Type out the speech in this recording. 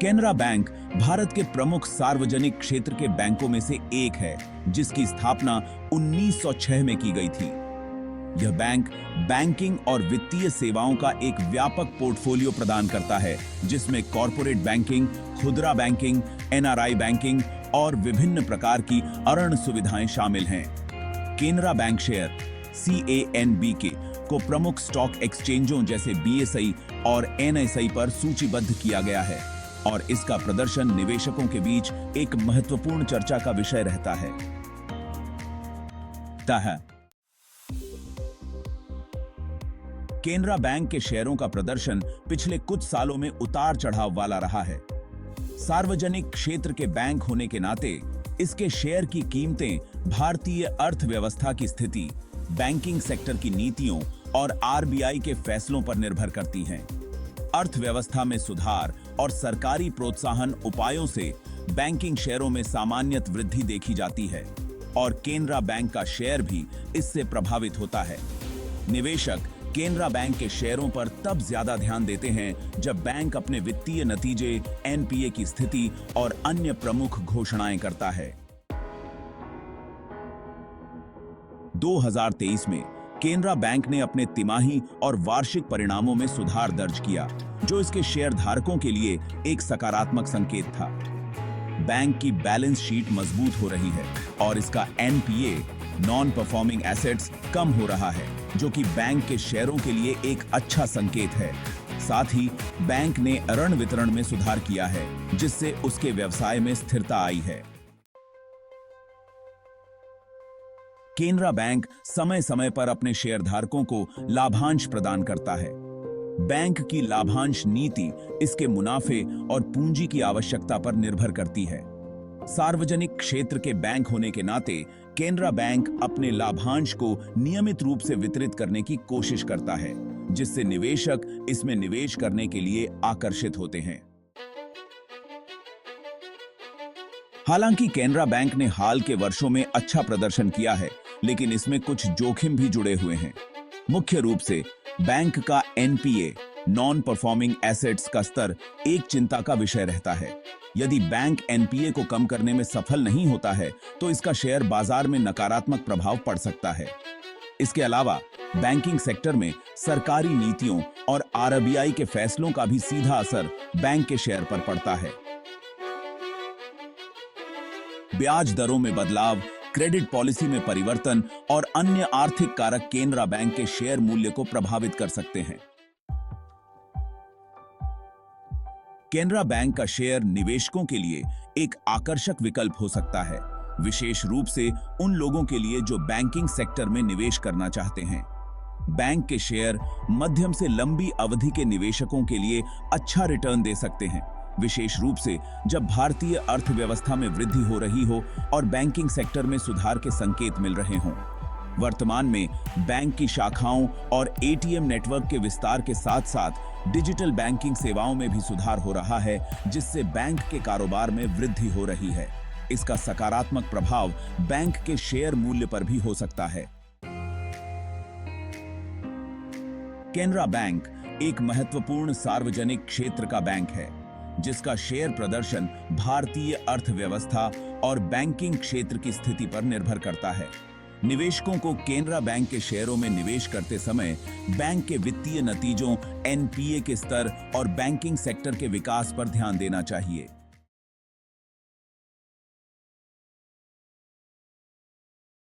Canara bank Bharat के प्रमुख सार्वजनिक क्षेत्र के बैंकों में से एक है, जिसकी स्थापना 1906 में की गई थी। यह बैंक बैंकिंग और वित्तीय सेवाओं का एक व्यापक पोर्टफोलियो प्रदान करता है, जिसमें कॉर्पोरेट बैंकिंग, खुदरा बैंकिंग, एनआरआई बैंकिंग और विभिन्न प्रकार की ऋण सुविधाएं शामिल हैं। केनरा बैंक शेयर CANBK को प्रमुख स्टॉक एक्सचेंजों जैसे BSE और NSE पर सूचीबद्ध किया गया है और इसका प्रदर्शन निवेशकों के बीच एक महत्वपूर्ण चर्चा का विषय रहता है। केनरा बैंक के शेयरों का प्रदर्शन पिछले कुछ सालों में उतार चढ़ाव वाला रहा है। सार्वजनिक क्षेत्र के बैंक होने के नाते इसके शेयर की कीमतें भारतीय अर्थव्यवस्था की स्थिति, बैंकिंग सेक्टर की नीतियों और RBI के फैसलों पर निर्भर करती हैं। अर्थव्यवस्था में सुधार और सरकारी प्रोत्साहन उपायों से बैंकिंग शेयरों में सामान्यतः वृद्धि देखी जाती है और केनरा बैंक का शेयर भी इससे प्रभावित होता है। निवेशक केनरा बैंक के शेयरों पर तब ज्यादा ध्यान देते हैं जब बैंक अपने वित्तीय नतीजे, NPA की स्थिति और अन्य प्रमुख घोषणाएं करता है। 2023 में केनरा बैंक ने अपने तिमाही और वार्षिक परिणामों में सुधार दर्ज किया, जो इसके शेयर धारकों के लिए एक सकारात्मक संकेत था। बैंक की बैलेंस शीट मजबूत हो रही है और इसका NPA नॉन परफॉर्मिंग एसेट्स कम हो रहा है, जो कि बैंक के शेयरों के लिए एक अच्छा संकेत है। साथ ही बैंक ने ऋण वितरण में सुधार किया है, जिससे उसके व्यवसाय में स्थिरता आई है। केनरा बैंक समय समय पर अपने शेयरधारकों को लाभांश प्रदान करता है। बैंक की लाभांश नीति इसके मुनाफे और पूंजी की आवश्यकता पर निर्भर करती है। सार्वजनिक क्षेत्र के बैंक होने के नाते केनरा बैंक अपने लाभांश को नियमित रूप से वितरित करने की कोशिश करता है, जिससे निवेशक इसमें निवेश करने के लिए आकर्षित होते हैं। हालांकि केनरा बैंक ने हाल के वर्षों में अच्छा प्रदर्शन किया है, लेकिन इसमें कुछ जोखिम भी जुड़े हुए हैं। मुख्य रूप से बैंक का NPA नॉन परफॉर्मिंग एसेट्स का स्तर एक चिंता का विषय रहता है। यदि बैंक NPA को कम करने में सफल नहीं होता है, तो इसका शेयर बाजार में नकारात्मक प्रभाव पड़ सकता है। इसके अलावा बैंकिंग सेक्टर में सरकारी नीतियों और RBI के फैसलों का भी सीधा असर बैंक के शेयर पर पड़ता है। ब्याज दरों में बदलाव, क्रेडिट पॉलिसी में परिवर्तन और अन्य आर्थिक कारक केनरा बैंक के शेयर मूल्य को प्रभावित कर सकते हैं। केनरा बैंक का शेयर निवेशकों के लिए एक आकर्षक विकल्प हो सकता है, विशेष रूप से उन लोगों के लिए जो बैंकिंग सेक्टर में निवेश करना चाहते हैं। बैंक के शेयर मध्यम से लंबी अवधि के निवेशकों के लिए अच्छा रिटर्न दे सकते हैं, विशेष रूप से जब भारतीय अर्थव्यवस्था में वृद्धि हो रही हो और बैंकिंग सेक्टर में सुधार के संकेत मिल रहे हों। वर्तमान में बैंक की शाखाओं और ATM नेटवर्क के विस्तार के साथ साथ डिजिटल बैंकिंग सेवाओं में भी सुधार हो रहा है, जिससे बैंक के कारोबार में वृद्धि हो रही है। इसका सकारात्मक प्रभाव बैंक के शेयर मूल्य पर भी हो सकता है। केनरा बैंक एक महत्वपूर्ण सार्वजनिक क्षेत्र का बैंक है, जिसका शेयर प्रदर्शन भारतीय अर्थव्यवस्था और बैंकिंग क्षेत्र की स्थिति पर निर्भर करता है। निवेशकों को केनरा बैंक के शेयरों में निवेश करते समय बैंक के वित्तीय नतीजों, NPA के स्तर और बैंकिंग सेक्टर के विकास पर ध्यान देना चाहिए।